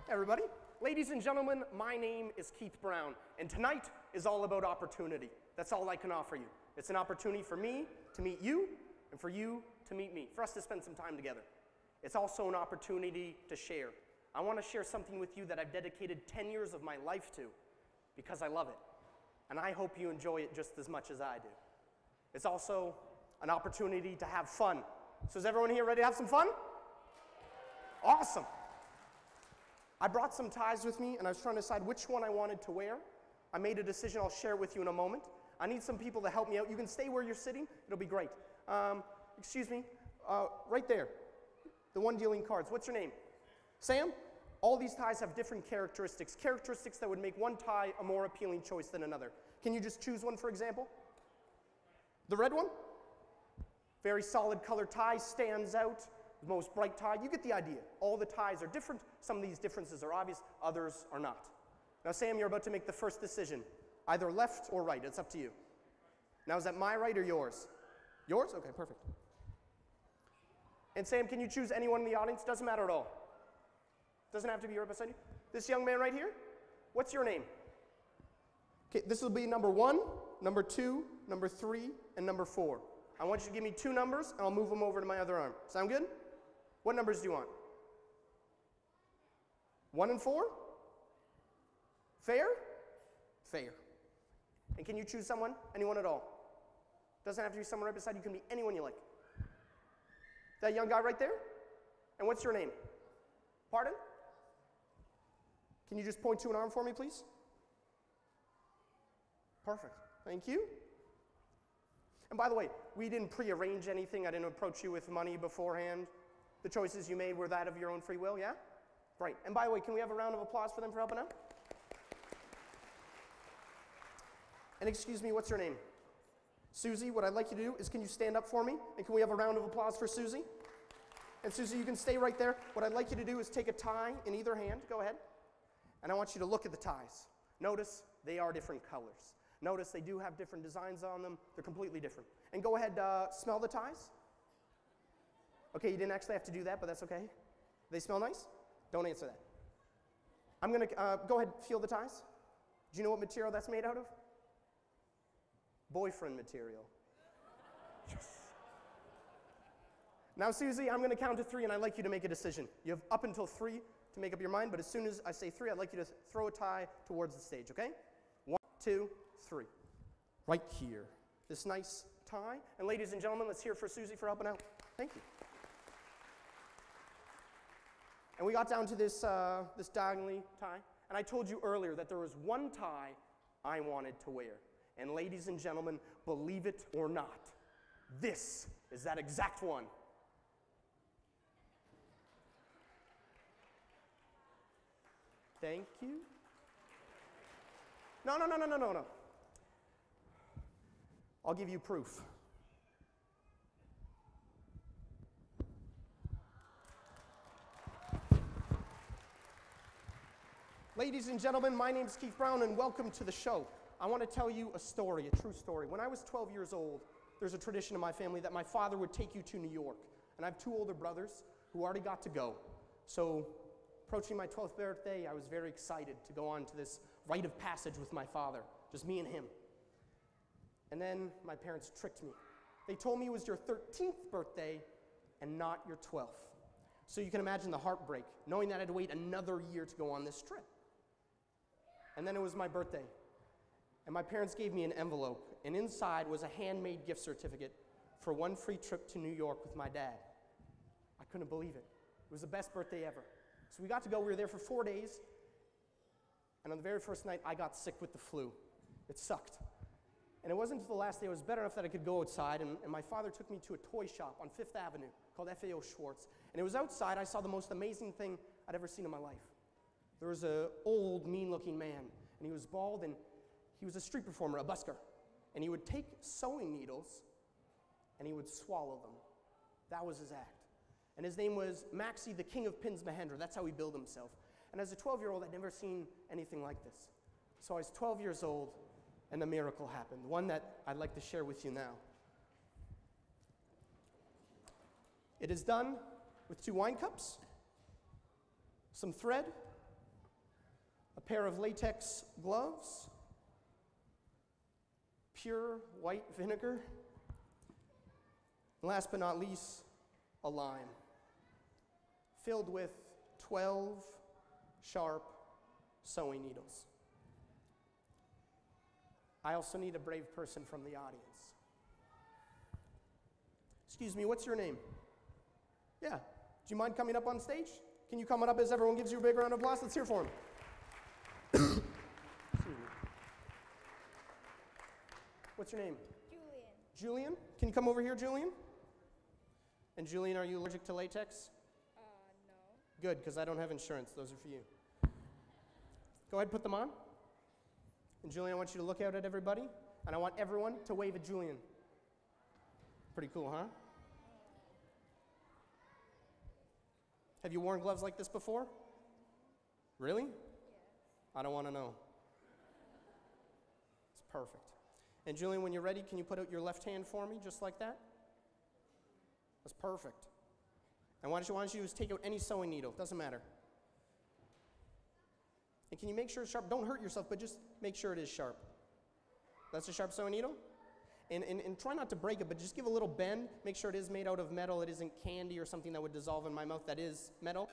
everybody. Ladies and gentlemen, my name is Keith Brown, and tonight is all about opportunity. That's all I can offer you. It's an opportunity for me to meet you, and for you to meet me, for us to spend some time together. It's also an opportunity to share. I want to share something with you that I've dedicated 10 years of my life to, because I love it. And I hope you enjoy it just as much as I do. It's also an opportunity to have fun. So is everyone here ready to have some fun? Awesome. I brought some ties with me, and I was trying to decide which one I wanted to wear. I made a decision. I'll share it with you in a moment. I need some people to help me out. You can stay where you're sitting. It'll be great. Excuse me. Right there. The one dealing cards. What's your name? Sam? All these ties have different characteristics. Characteristics that would make one tie a more appealing choice than another. Can you just choose one, for example? The red one? Very solid color tie, stands out. The most bright tie, you get the idea. All the ties are different. Some of these differences are obvious, others are not. Now, Sam, you're about to make the first decision. Either left or right, it's up to you. Now, is that my right or yours? Yours? Okay, perfect. And Sam, can you choose anyone in the audience? Doesn't matter at all. Doesn't have to be right beside you. This young man right here, what's your name? Okay, this will be number 1, number 2, number 3, and number 4. I want you to give me 2 numbers, and I'll move them over to my other arm. Sound good? What numbers do you want? 1 and 4? Fair? Fair. And can you choose someone? Anyone at all? Doesn't have to be someone right beside you. Can be anyone you like. That young guy right there? And what's your name? Pardon? Can you just point to an arm for me, please? Perfect. Thank you. And by the way, we didn't prearrange anything. I didn't approach you with money beforehand. The choices you made were that of your own free will, yeah? Right. And by the way, can we have a round of applause for them for helping out? And excuse me, what's your name? Susie, what I'd like you to do is, can you stand up for me? And can we have a round of applause for Susie? And Susie, you can stay right there. What I'd like you to do is take a tie in either hand. Go ahead. And I want you to look at the ties. Notice they are different colors. Notice they do have different designs on them. They're completely different. And go ahead, smell the ties. Okay, you didn't actually have to do that, but that's okay. They smell nice? Don't answer that. I'm going to go ahead, feel the ties. Do you know what material that's made out of? Boyfriend material. Yes. Now, Susie, I'm going to count to 3, and I'd like you to make a decision. You have up until 3 to make up your mind, but as soon as I say 3, I'd like you to throw a tie towards the stage, okay? 1, 2, 3. Right here. This nice tie. And ladies and gentlemen, let's hear for Susie for helping out. Thank you. And we got down to this diagonally tie. And I told you earlier that there was one tie I wanted to wear. And ladies and gentlemen, believe it or not, this is that exact one. Thank you. No. I'll give you proof. Ladies and gentlemen, my name is Keith Brown, and welcome to the show. I want to tell you a story, a true story. When I was 12 years old, there's a tradition in my family that my father would take you to New York. And I have 2 older brothers who already got to go. So, approaching my 12th birthday, I was very excited to go on to this rite of passage with my father, just me and him. And then my parents tricked me. They told me it was your 13th birthday and not your 12th. So you can imagine the heartbreak, knowing that I had to wait another year to go on this trip. And then it was my birthday. And my parents gave me an envelope, and inside was a handmade gift certificate for 1 free trip to New York with my dad. I couldn't believe it. It was the best birthday ever. So we got to go. We were there for 4 days. And on the very first night, I got sick with the flu. It sucked. And it wasn't until the last day I was better enough that I could go outside, and my father took me to a toy shop on 5th Avenue called FAO Schwartz. And it was outside, I saw the most amazing thing I'd ever seen in my life. There was an old, mean-looking man, and he was bald, and he was a street performer, a busker. And he would take sewing needles, and he would swallow them. That was his act. And his name was Maxie, the King of Pins Mahendra. That's how he billed himself. And as a 12-year-old, I'd never seen anything like this. So I was 12 years old, and a miracle happened, one that I'd like to share with you now. It is done with 2 wine cups, some thread, pair of latex gloves, pure white vinegar, and last but not least, a lime filled with 12 sharp sewing needles. I also need a brave person from the audience. Excuse me, what's your name? Yeah, do you mind coming up on stage? Can you come on up as everyone gives you a big round of applause? Let's hear for him. Excuse me. What's your name? Julian. Julian? Can you come over here, Julian? And Julian, are you allergic to latex? No. Good, because I don't have insurance. Those are for you. Go ahead, put them on. And Julian, I want you to look out at everybody, and I want everyone to wave at Julian. Pretty cool, huh? Have you worn gloves like this before? Really? Yes. I don't want to know. It's perfect. And Julian, when you're ready, can you put out your left hand for me, just like that? That's perfect. And why don't you just take out any sewing needle, doesn't matter. And can you make sure it's sharp? Don't hurt yourself, but just make sure it is sharp. That's a sharp sewing needle? And try not to break it, but just give a little bend. Make sure it is made out of metal. It isn't candy or something that would dissolve in my mouth. That is metal.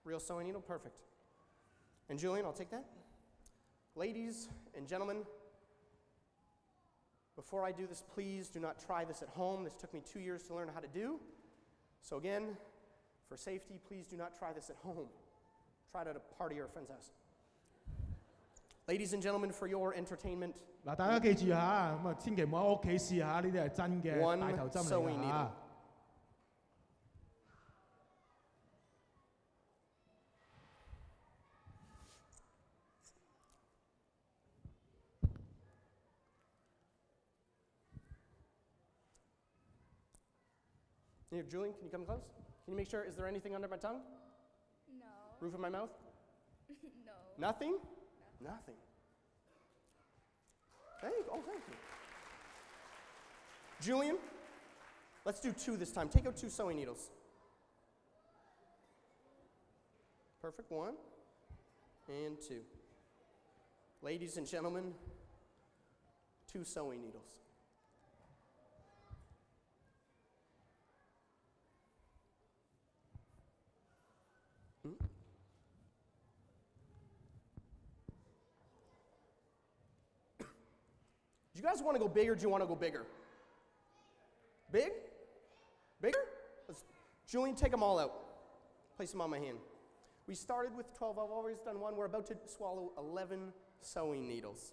Real sewing needle, perfect. And Julian, I'll take that. Ladies and gentlemen, before I do this, please do not try this at home. This took me 2 years to learn how to do. So again, for safety, please do not try this at home. Try it at a party or a friend's house. Ladies and gentlemen, for your entertainment, 嗱，大家記住嚇，咁啊千祈唔好喺屋企試下，呢啲係真嘅大頭針嚟 sewing 㗎 needle. 嚇。Here, Julian, can you come close? Can you make sure, is there anything under my tongue? No. Roof of my mouth? No. Nothing? Nothing. Thank you. Julian, let's do 2 this time. Take out 2 sewing needles. Perfect, 1 and 2. Ladies and gentlemen, 2 sewing needles. Do you guys want to go big or do you want to go bigger? Big? Bigger? Julian, take them all out. Place them on my hand. We started with 12. I've always done 1. We're about to swallow 11 sewing needles.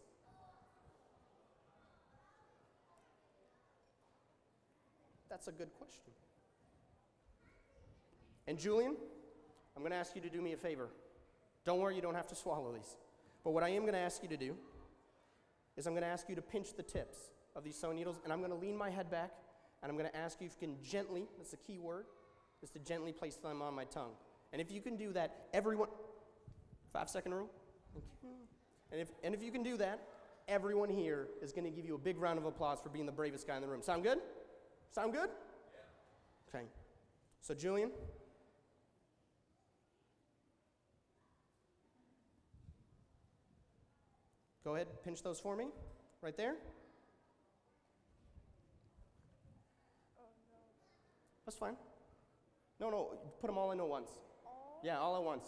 That's a good question. And Julian, I'm going to ask you to do me a favor. Don't worry, you don't have to swallow these. But what I am going to ask you to do is I'm going to ask you to pinch the tips of these sewing needles, and I'm going to lean my head back, and I'm going to ask you if you can gently, that's the key word, is to gently place them on my tongue. And if you can do that, everyone, 5-second rule. Thank you. And if you can do that, everyone here is going to give you a big round of applause for being the bravest guy in the room. Sound good? Sound good? Yeah. Okay. So Julian. Go ahead, pinch those for me, right there. Oh, no. That's fine. No, put them all in at once. All? Yeah, all at once.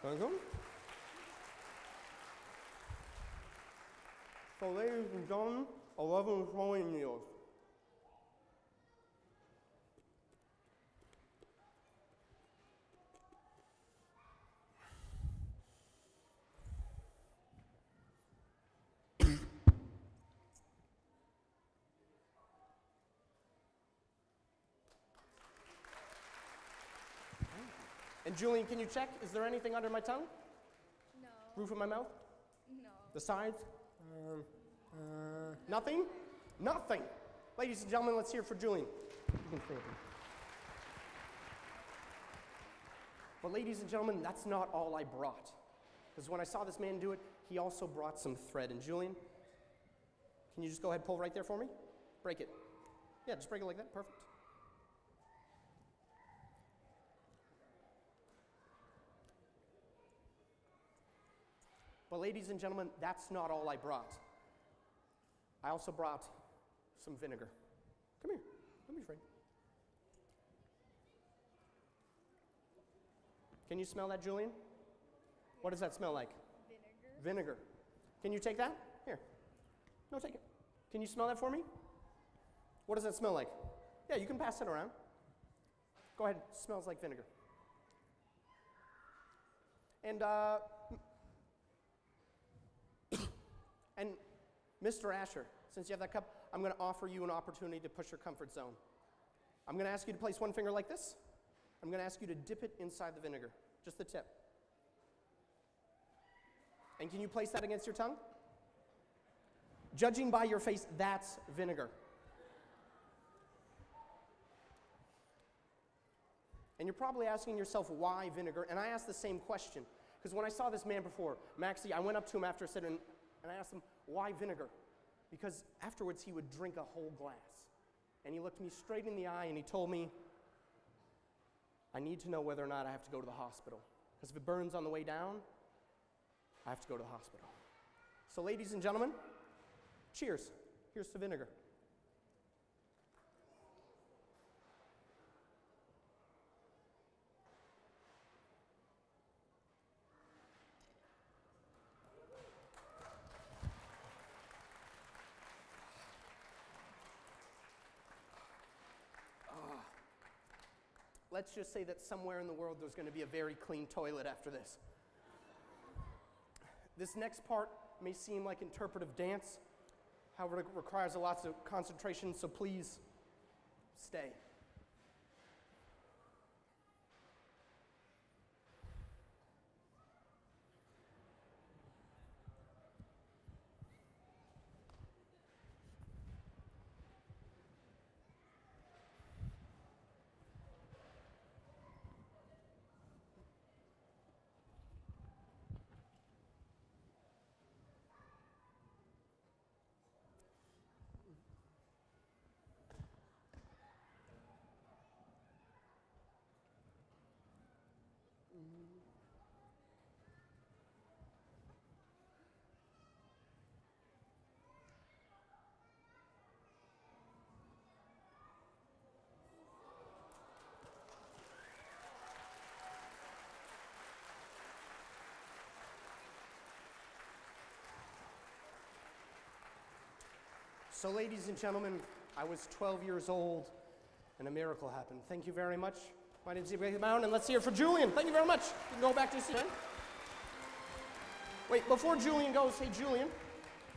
There you go. So ladies and gentlemen, 11 sewing needles. And Julian, can you check? Is there anything under my tongue? No. Roof of my mouth? No. The sides? Nothing? Nothing. Ladies and gentlemen, let's hear it for Julian. You can stay up here. But ladies and gentlemen, that's not all I brought. Because when I saw this man do it, he also brought some thread. And Julian, can you just go ahead and pull right there for me? Break it. Yeah, just break it like that. Perfect. But ladies and gentlemen, that's not all I brought. I also brought some vinegar. Come here. Don't be afraid. Can you smell that, Julian? What does that smell like? Vinegar. Vinegar. Can you take that? Here. No, take it. Can you smell that for me? What does that smell like? Yeah, you can pass it around. Go ahead. It smells like vinegar. And Mr. Asher, since you have that cup, I'm going to offer you an opportunity to push your comfort zone. I'm going to ask you to place one finger like this. I'm going to ask you to dip it inside the vinegar, just the tip. And can you place that against your tongue? Judging by your face, that's vinegar. And you're probably asking yourself, why vinegar? And I asked the same question. Because when I saw this man before, Maxie, I went up to him after sitting and I asked him, why vinegar? Because afterwards he would drink a whole glass. And he looked me straight in the eye and he told me, I need to know whether or not I have to go to the hospital. Because if it burns on the way down, I have to go to the hospital. So ladies and gentlemen, cheers. Here's to vinegar. Let's just say that somewhere in the world there's going to be a very clean toilet after this. This next part may seem like interpretive dance. However, it requires a lot of concentration, so please stay. So ladies and gentlemen, I was 12 years old and a miracle happened. Thank you very much. My name is Ibrahim Mound, and let's hear it for Julian. Thank you very much. You can go back to your seat. Wait, before Julian goes, hey Julian,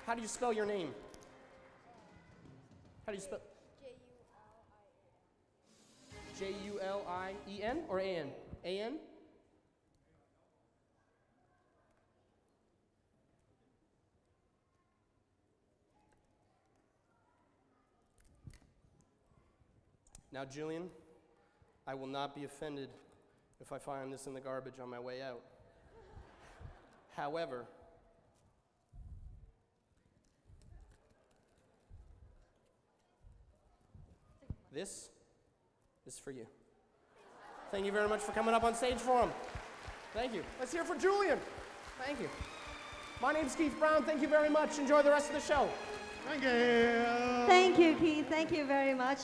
how do you spell your name? How do you spell? J-U-L-I-E-N or A-N? A-N? Now, Julian, I will not be offended if I find this in the garbage on my way out. However, this is for you. Thank you very much for coming up on stage for him. Thank you. Let's hear it for Julian. Thank you. My name's Keith Brown. Thank you very much. Enjoy the rest of the show. Thank you. Thank you, Keith. Thank you very much.